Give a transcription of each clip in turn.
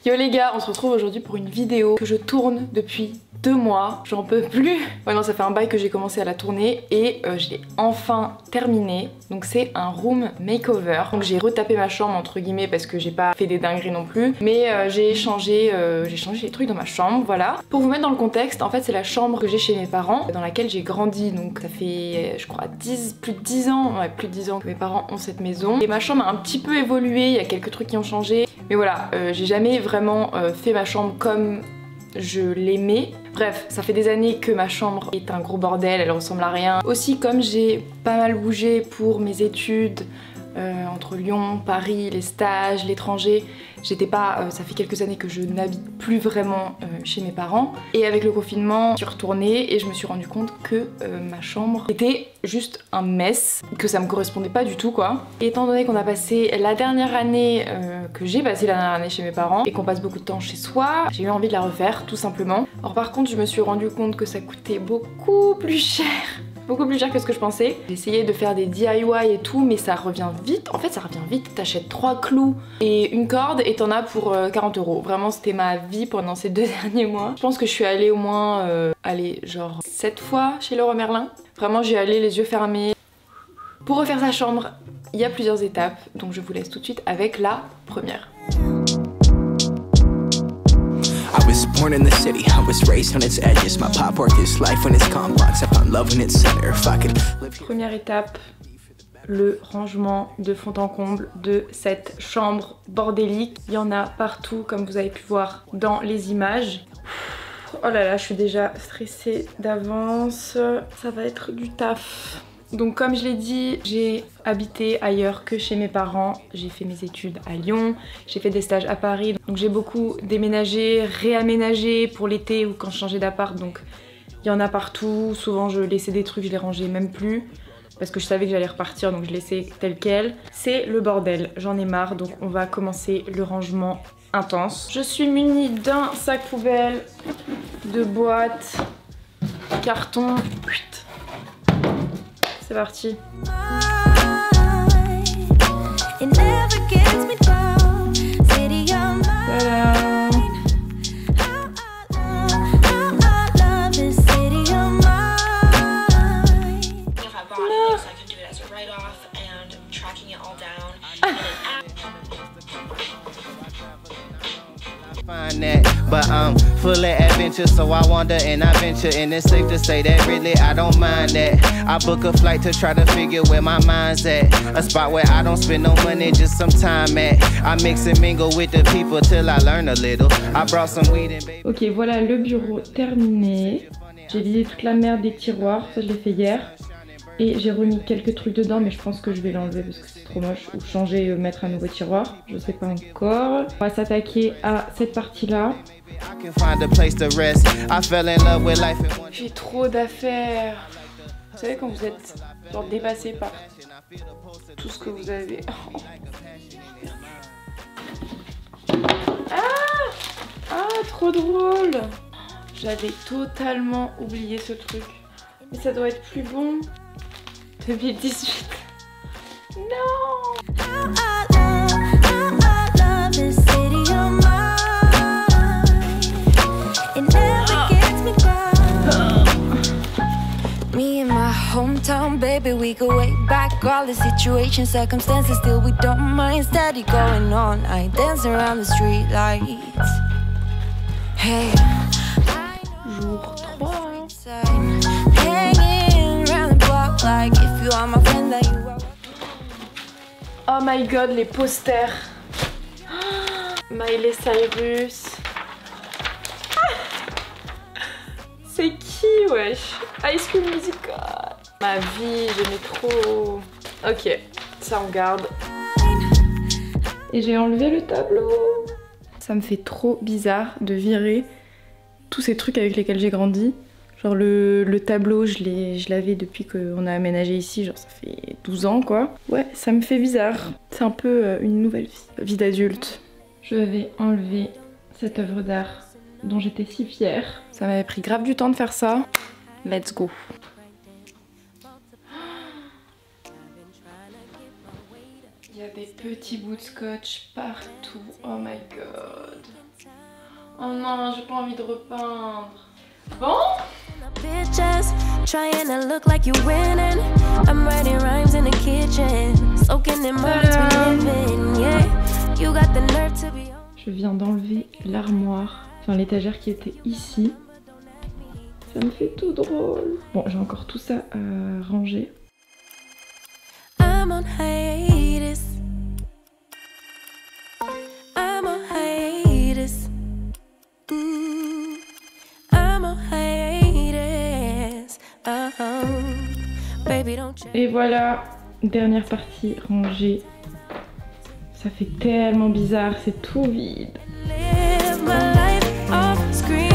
Yo les gars, on se retrouve aujourd'hui pour une vidéo que je tourne depuis 2 mois, j'en peux plus. Ouais non, ça fait un bail que j'ai commencé à la tourner et je l'ai enfin terminée. Donc c'est un room makeover. Donc j'ai retapé ma chambre entre guillemets parce que j'ai pas fait des dingueries non plus. Mais j'ai changé les trucs dans ma chambre, voilà. Pour vous mettre dans le contexte, en fait c'est la chambre que j'ai chez mes parents, dans laquelle j'ai grandi. Donc ça fait je crois plus de 10 ans, ouais plus de 10 ans que mes parents ont cette maison. Et ma chambre a un petit peu évolué, il y a quelques trucs qui ont changé. Mais voilà, j'ai jamais vraiment fait ma chambre comme je l'aimais. Bref, ça fait des années que ma chambre est un gros bordel, elle ressemble à rien. Aussi comme j'ai pas mal bougé pour mes études, entre Lyon, Paris, les stages, l'étranger, j'étais pas, ça fait quelques années que je n'habite plus vraiment chez mes parents. Et avec le confinement, je suis retournée et je me suis rendu compte que ma chambre était juste un mess, que ça me correspondait pas du tout quoi. Et étant donné qu'on a passé la dernière année, que j'ai passé la dernière année chez mes parents et qu'on passe beaucoup de temps chez soi, j'ai eu envie de la refaire tout simplement. Alors par contre je me suis rendu compte que ça coûtait beaucoup plus cher. Beaucoup plus cher que ce que je pensais. J'ai essayé de faire des DIY et tout, mais ça revient vite. En fait, ça revient vite. T'achètes 3 clous et une corde et t'en as pour 40 €. Vraiment, c'était ma vie pendant ces 2 derniers mois. Je pense que je suis allée au moins, genre 7 fois chez Leroy Merlin. Vraiment, j'y allais les yeux fermés. Pour refaire sa chambre, il y a plusieurs étapes, donc je vous laisse tout de suite avec la première. I was born in the city, I was raised on its edges. My pop worked his life when it's complex. I found love in its center. If I could live here. Première étape, le rangement de fond en comble de cette chambre bordélique. Il y en a partout comme vous avez pu voir dans les images. Oh là là, je suis déjà stressée d'avance. Ça va être du taf. Donc comme je l'ai dit, j'ai habité ailleurs que chez mes parents. J'ai fait mes études à Lyon, j'ai fait des stages à Paris. Donc j'ai beaucoup déménagé, réaménagé pour l'été ou quand je changeais d'appart. Donc il y en a partout. Souvent je laissais des trucs, je les rangeais même plus. Parce que je savais que j'allais repartir, donc je laissais tel quel. C'est le bordel, j'en ai marre. Donc on va commencer le rangement intense. Je suis munie d'un sac poubelle, de boîtes, carton. C'est parti. But I'm full of adventure, so I wander and I venture, and it's safe to say that really I don't mind that. I book a flight to try to figure where my mind's at, a spot where I don't spend no money, just some time at. I mix and mingle with the people till I learn a little. I brought some weed and baby. Ok, voilà le bureau terminé. J'ai vidé toute la merde des tiroirs, ça je l'ai fait hier. Et j'ai remis quelques trucs dedans, mais je pense que je vais l'enlever parce que c'est trop moche. Ou changer, mettre un nouveau tiroir, je sais pas encore. On va s'attaquer à cette partie-là. J'ai trop d'affaires. Vous savez quand vous êtes genre dépassé par tout ce que vous avez. Ah, trop drôle. J'avais totalement oublié ce truc. Mais ça doit être plus bon. 2018. Non. Me and my hometown baby, we go way back. All the situations, circumstances, still we don't mind. Steady going on, I dance around the street lights. Hey, Jour 3. like if you are my friend, then you are. Oh my god, les posters. Miley Cyrus. C'est qui, wesh? High School Musical. Ma vie, j'aimais trop. Ok, ça on garde. Et j'ai enlevé le tableau. Ça me fait trop bizarre de virer tous ces trucs avec lesquels j'ai grandi. Genre le tableau, je l'avais depuis qu'on a aménagé ici, genre ça fait 12 ans quoi. Ouais, ça me fait bizarre. C'est un peu une nouvelle vie d'adulte. Je vais enlever cette œuvre d'art dont j'étais si fière. Ça m'avait pris grave du temps de faire ça. Let's go. Il y a des petits bouts de scotch partout. Oh my god. Oh non, j'ai pas envie de repeindre. Bon. Bitches trying to look like you winning. I'm writing rhymes in the kitchen, soaking in moments we live in. Yeah, you got the nerve to be. Je viens d'enlever l'armoire, enfin l'étagère qui était ici. Ça me fait tout drôle. Bon, j'ai encore tout ça à ranger. I'm on hiatus. I'm on hiatus. I'm on hiatus. Baby, don't check. Et voilà, dernière partie rangée. Ça fait tellement bizarre, c'est tout vide. Live my life off screen,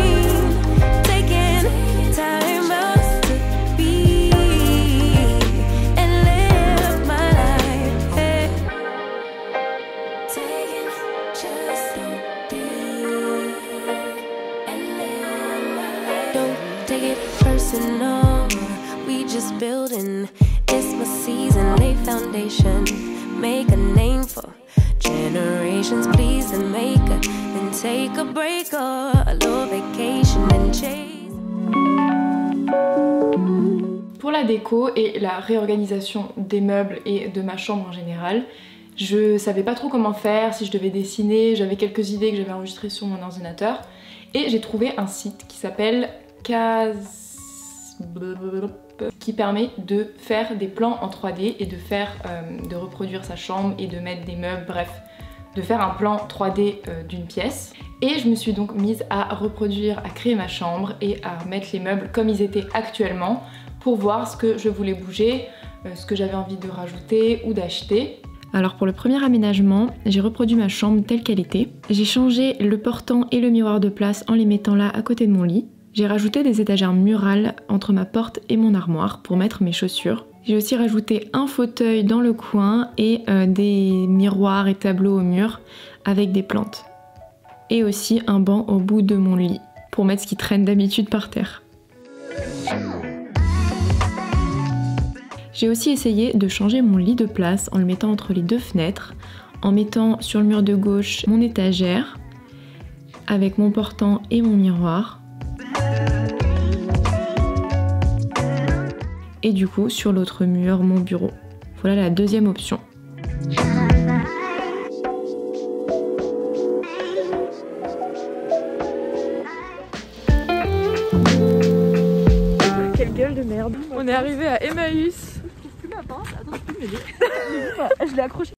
taking time out to be and live my life. Hey. Taking just to be and live my life. Don't take it personal. We just building. It's my season, lay foundation. Make a name for generations, please, and make a then take a break or a little vacation and chase. Pour la déco et la réorganisation des meubles et de ma chambre en général, je savais pas trop comment faire, si je devais dessiner, j'avais quelques idées que j'avais enregistrées sur mon ordinateur et j'ai trouvé un site qui s'appelle qui permet de faire des plans en 3D et de reproduire sa chambre et de mettre des meubles, bref, de faire un plan 3D d'une pièce. Et je me suis donc mise à reproduire, à créer ma chambre et à mettre les meubles comme ils étaient actuellement pour voir ce que je voulais bouger, ce que j'avais envie de rajouter ou d'acheter. Alors pour le premier aménagement, j'ai reproduit ma chambre telle qu'elle était. J'ai changé le portant et le miroir de place en les mettant là à côté de mon lit. J'ai rajouté des étagères murales entre ma porte et mon armoire pour mettre mes chaussures. J'ai aussi rajouté un fauteuil dans le coin et des miroirs et tableaux au mur avec des plantes. Et aussi un banc au bout de mon lit pour mettre ce qui traîne d'habitude par terre. J'ai aussi essayé de changer mon lit de place en le mettant entre les deux fenêtres, en mettant sur le mur de gauche mon étagère avec mon portant et mon miroir. Et du coup sur l'autre mur mon bureau. Voilà la deuxième option. Quelle gueule de merde. On est arrivé à Emmaüs. Je trouve plus ma pince. Attends, je peux m'aider. Je l'ai accroché.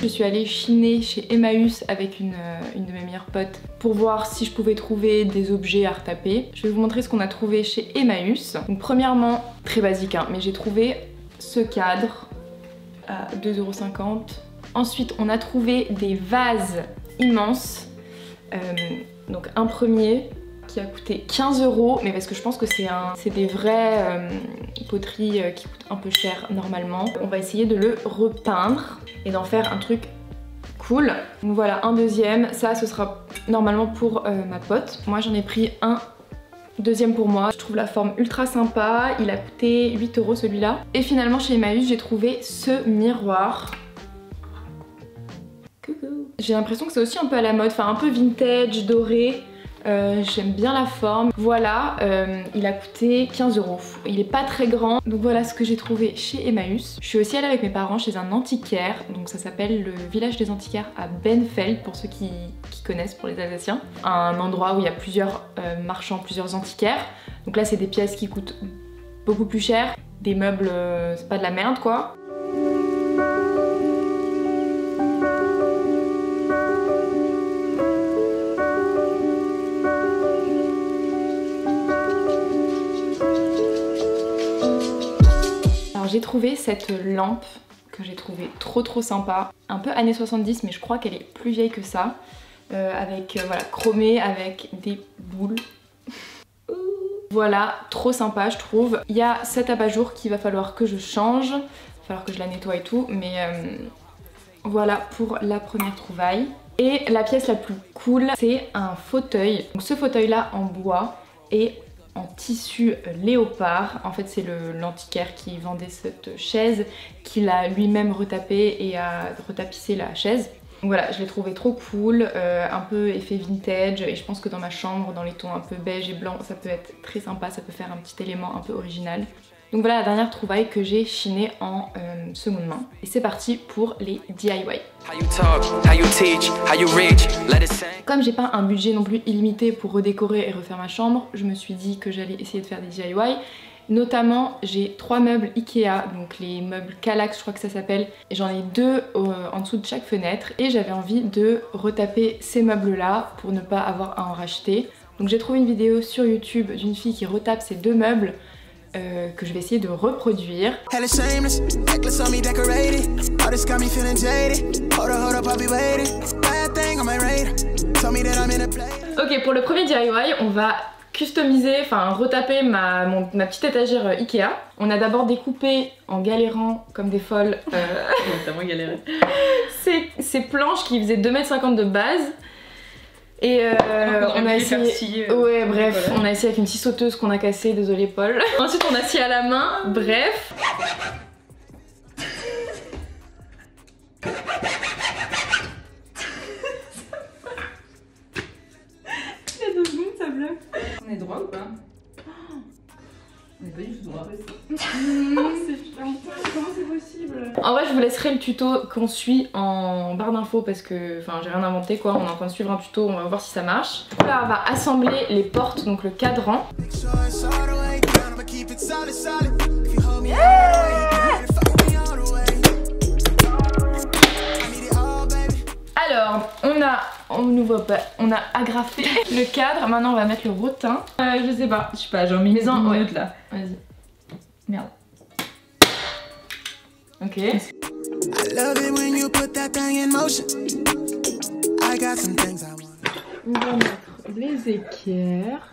Je suis allée chiner chez Emmaüs avec une de mes meilleures potes pour voir si je pouvais trouver des objets à retaper. Je vais vous montrer ce qu'on a trouvé chez Emmaüs. Donc premièrement, très basique hein, mais j'ai trouvé ce cadre à 2,50 €. Ensuite on a trouvé des vases immenses. Donc un premier qui a coûté 15 €, mais parce que je pense que c'est des vraies poteries qui coûtent un peu cher normalement. On va essayer de le repeindre et d'en faire un truc cool. Donc voilà, un deuxième, ça ce sera normalement pour ma pote. Moi j'en ai pris un deuxième pour moi. Je trouve la forme ultra sympa, il a coûté 8 € celui-là. Et finalement chez Emmaüs j'ai trouvé ce miroir. Coucou. J'ai l'impression que c'est aussi un peu à la mode, enfin un peu vintage, doré. J'aime bien la forme. Voilà, il a coûté 15 €. Il est pas très grand. Donc voilà ce que j'ai trouvé chez Emmaüs. Je suis aussi allée avec mes parents chez un antiquaire. Donc ça s'appelle le village des antiquaires à Benfeld pour ceux qui connaissent, pour les Alsaciens. Un endroit où il y a plusieurs marchands, plusieurs antiquaires. Donc là c'est des pièces qui coûtent beaucoup plus cher. Des meubles, c'est pas de la merde quoi. J'ai trouvé cette lampe que j'ai trouvée trop sympa, un peu années 70 mais je crois qu'elle est plus vieille que ça, avec voilà, chromée avec des boule. Voilà, trop sympa je trouve. Il y a cet abat-jour qu'il va falloir que je change. Il va falloir que je la nettoie et tout. Mais voilà pour la première trouvaille. Et la pièce la plus cool, c'est un fauteuil. Donc ce fauteuil là en bois et en tissu léopard. En fait c'est l'antiquaire qui vendait cette chaise, qu'il a lui-même retapé et a retapissé la chaise. Donc voilà, je l'ai trouvé trop cool, un peu effet vintage, et je pense que dans ma chambre, dans les tons un peu beige et blanc, ça peut être très sympa, ça peut faire un petit élément un peu original. Donc voilà la dernière trouvaille que j'ai chinée en seconde main. Et c'est parti pour les DIY. Comme j'ai pas un budget non plus illimité pour redécorer et refaire ma chambre, je me suis dit que j'allais essayer de faire des DIY. Notamment j'ai 3 meubles Ikea, donc les meubles Kallax je crois que ça s'appelle, et j'en ai 2 en dessous de chaque fenêtre, et j'avais envie de retaper ces meubles là pour ne pas avoir à en racheter. Donc j'ai trouvé une vidéo sur YouTube d'une fille qui retape ces 2 meubles que je vais essayer de reproduire. Ok, pour le premier DIY, on va customiser, enfin retaper ma petite étagère Ikea. On a d'abord découpé en galérant comme des folles tellement galéré. ces planches qui faisaient 2,50 m de base. Et on a essayé. Ouais, bref, on a essayé avec une scie sauteuse qu'on a cassée, désolé Paul. Ensuite, on a scié à la main, bref. Il y a 2 secondes, ça bloque. On est droit ou pas? On est pas du tout droit. C'est chiant. Comment c'est possible? En vrai, je vous laisserai le tuto qu'on suit en barre d'infos parce que, enfin, j'ai rien inventé quoi. On est en train de suivre un tuto, on va voir si ça marche. Là, on va assembler les portes, donc le cadran. Alors, on nous voit pas, on a agrafé le cadre. Maintenant, on va mettre le rotin. Je sais pas, j'en mets une minute là. Vas-y. Merde. Ok. On va mettre les équerres.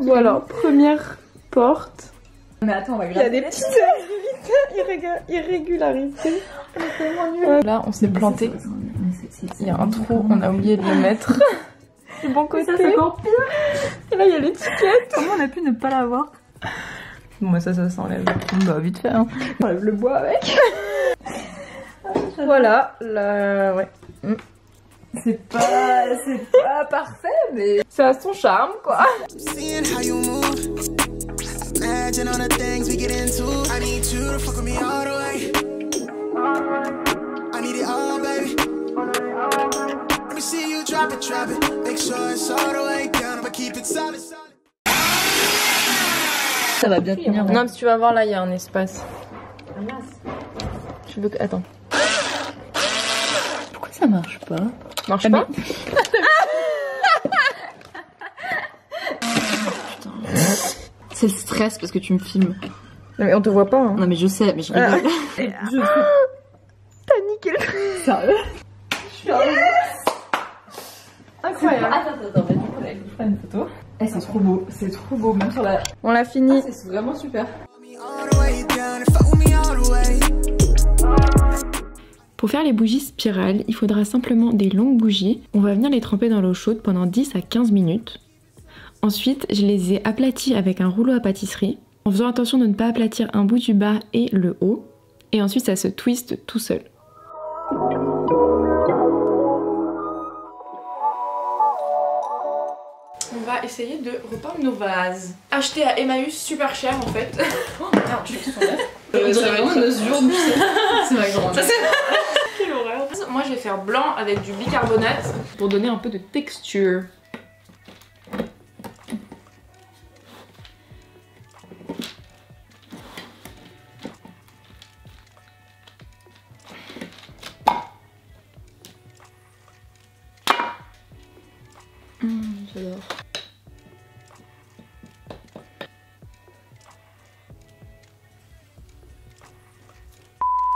Voilà, première porte. Mais attends, on va gratter. Il y a des petites irrégularités. Là, on s'est planté. Il y a un trou, on a oublié de le mettre. Du bon côté. Ça, c'est encore pire. Et là, il y a l'étiquette. Comment on a pu ne pas l'avoir? Bon, bah ça s'enlève. Bah, vite fait, hein. On enlève le bois avec. Voilà, là, ouais. C'est pas parfait, mais ça a son charme, quoi. Ça va bien finir. Non, mais si tu vas voir là, il y a un espace. Je veux que. Attends. Pourquoi ça marche pas? Marche pas? C'est le stress parce que tu me filmes. Non, mais on te voit pas. Hein. Non, mais je sais, mais je rigole. T'as niqué le truc. Sérieux? Je suis incroyable. Attends, vas-y, je ferai une photo. Eh, c'est trop beau, même sur la. On l'a fini. C'est vraiment super. Pour faire les bougies spirales, il faudra simplement des longues bougies. On va venir les tremper dans l'eau chaude pendant 10 à 15 minutes. Ensuite, je les ai aplaties avec un rouleau à pâtisserie, en faisant attention de ne pas aplatir un bout du bas et le haut. Et ensuite, ça se twiste tout seul. On va essayer de repeindre nos vases. Acheté à Emmaüs, super cher en fait. Oh merde, je suis sur On dirait vraiment nos journées. C'est ma grande. Quelle horreur. Moi je vais faire blanc avec du bicarbonate pour donner un peu de texture. J'adore.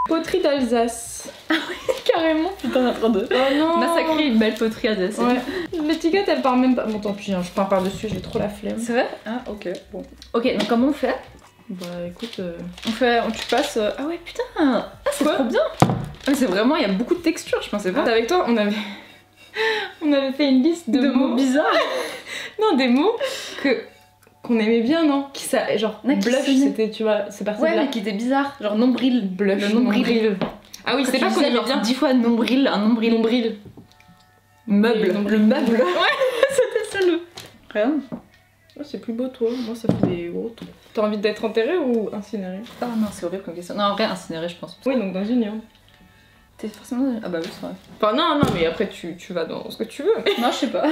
Poterie d'Alsace. Ah oui, carrément. Putain, on est en train de oh non, massacrer une belle poterie alsacienne. Ouais. L'étiquette elle part même pas. Bon tant pis, hein, je peins par dessus, j'ai trop la flemme. C'est vrai? Ah ok, bon. Ok, donc comment on fait? Bah écoute, Tu passes... Ah ouais putain! Ah c'est trop bien! Ah, c'est vraiment, il y a beaucoup de textures, je pensais pas. avec toi on avait fait une liste de mots bizarres. Non, des mots qu'on aimait bien, non? Genre blush, c'était, tu vois, c'est parti de là. Ouais, mais qui était bizarre. Genre nombril. Blush, le nombril. Ah oui, c'était pas qu'on aimait bien. 10 fois nombril, un nombril. Nombril. Meuble. Le meuble. Ouais, c'était ça le... Rien. Oh, c'est plus beau toi, moi ça fait des gros trucs. T'as envie d'être enterré ou incinéré? Ah non, c'est horrible comme question. Non, en vrai, incinéré, je pense. Oui, donc dans une urne. T'es forcément... Ah bah oui, c'est vrai. Enfin non, mais après tu vas dans ce que tu veux. Non, je sais pas.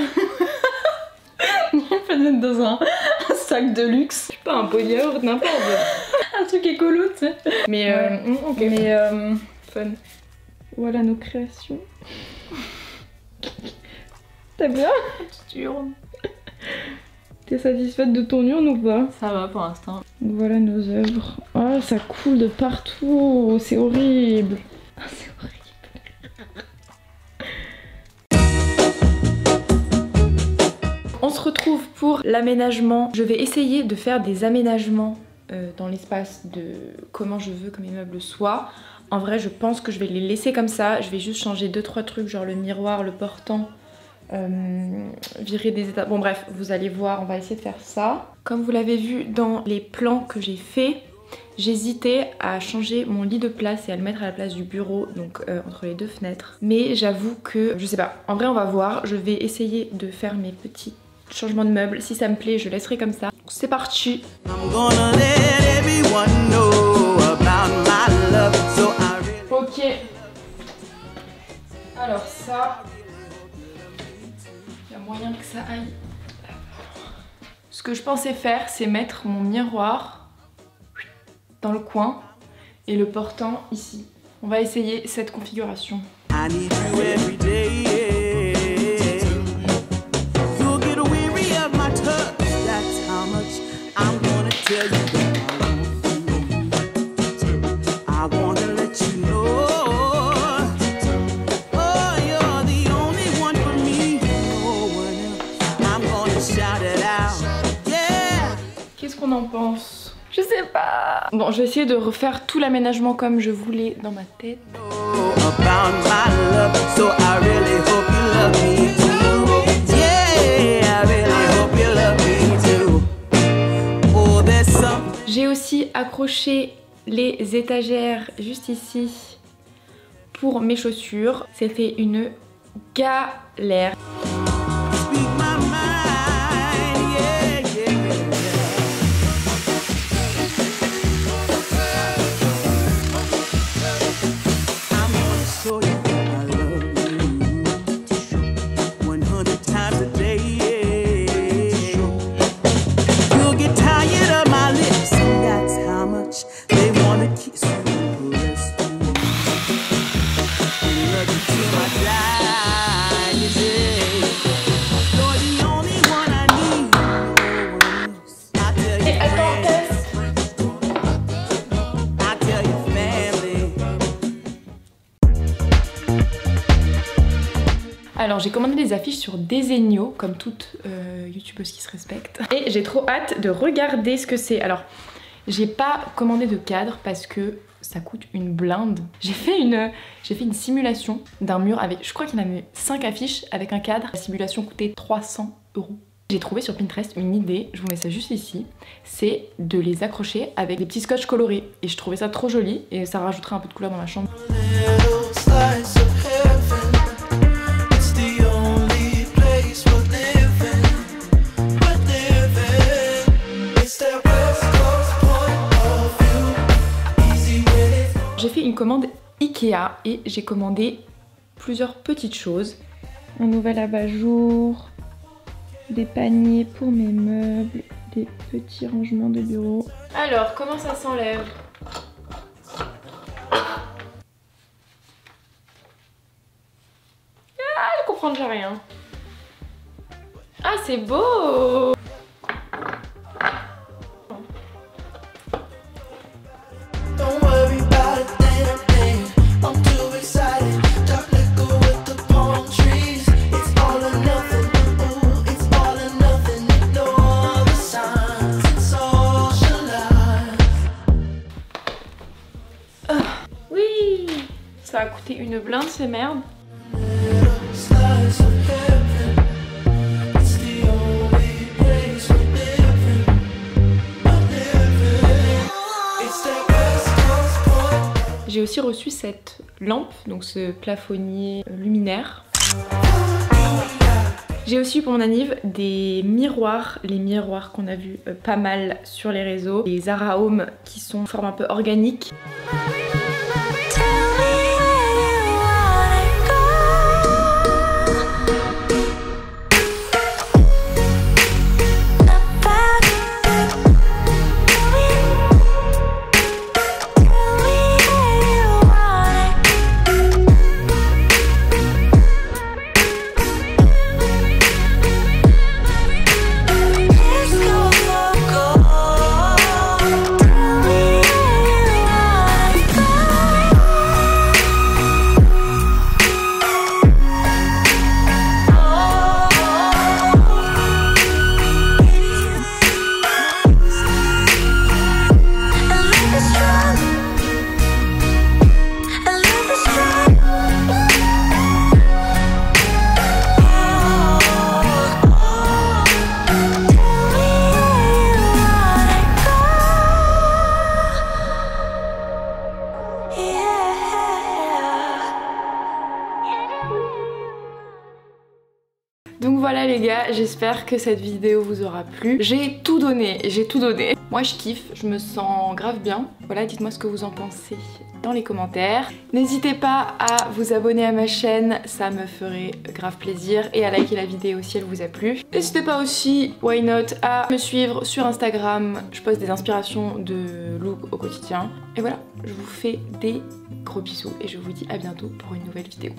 On peut le mettre dans un sac de luxe. Je sais pas, un pot de yaourt, n'importe. Un truc écolo, tu sais. Mais ok. Mais fun. Voilà nos créations. T'as bien? petite urne. T'es satisfaite de ton urne ou pas? Ça va pour l'instant. Voilà nos œuvres. Oh, ça coule de partout, c'est horrible. Ah, c'est horrible. On se retrouve pour l'aménagement. Je vais essayer de faire des aménagements dans l'espace de comment je veux que mes meubles soient. En vrai, je pense que je vais les laisser comme ça. Je vais juste changer 2-3 trucs, genre le miroir, le portant. Virer des étapes. Bon bref, vous allez voir, on va essayer de faire ça. Comme vous l'avez vu dans les plans que j'ai fait, j'hésitais à changer mon lit de place et à le mettre à la place du bureau, donc entre les deux fenêtres. Mais j'avoue que, je sais pas, en vrai on va voir. Je vais essayer de faire mes petits changements de meubles. Si ça me plaît, je laisserai comme ça. C'est parti. Ok. Alors ça... il y a moyen que ça aille. Ce que je pensais faire, c'est mettre mon miroir dans le coin et le portant ici. On va essayer cette configuration. Qu'est-ce qu'on en pense? Je sais pas. Bon, je vais essayer de refaire tout l'aménagement comme je voulais dans ma tête. J'ai aussi accroché les étagères juste ici pour mes chaussures. C'était une galère. Alors j'ai commandé des affiches sur Desenio, comme toute youtubeuse qui se respecte. Et j'ai trop hâte de regarder ce que c'est. Alors j'ai pas commandé de cadre parce que ça coûte une blinde. J'ai fait une simulation d'un mur avec, je crois qu'il y en avait 5 affiches avec un cadre. La simulation coûtait 300 €. J'ai trouvé sur Pinterest une idée, je vous mets ça juste ici, c'est de les accrocher avec des petits scotch colorés. Et je trouvais ça trop joli et ça rajouterait un peu de couleur dans ma chambre. J'ai fait une commande Ikea et j'ai commandé plusieurs petites choses. Un nouvel abat-jour, des paniers pour mes meubles, des petits rangements de bureau. Alors, comment ça s'enlève? Ah, je comprends déjà rien. Ah, c'est beau! coûté une blinde ces merdes. J'ai aussi reçu cette lampe, donc ce plafonnier luminaire. J'ai aussi eu pour mon anniv des miroirs, les miroirs qu'on a vu pas mal sur les réseaux, les Zara Home qui sont en forme un peu organique. Donc voilà les gars, j'espère que cette vidéo vous aura plu. J'ai tout donné, j'ai tout donné. Moi je kiffe, je me sens grave bien. Voilà, dites-moi ce que vous en pensez dans les commentaires. N'hésitez pas à vous abonner à ma chaîne, ça me ferait grave plaisir. Et à liker la vidéo si elle vous a plu. N'hésitez pas aussi, why not, à me suivre sur Instagram. Je poste des inspirations de look au quotidien. Et voilà, je vous fais des gros bisous et je vous dis à bientôt pour une nouvelle vidéo.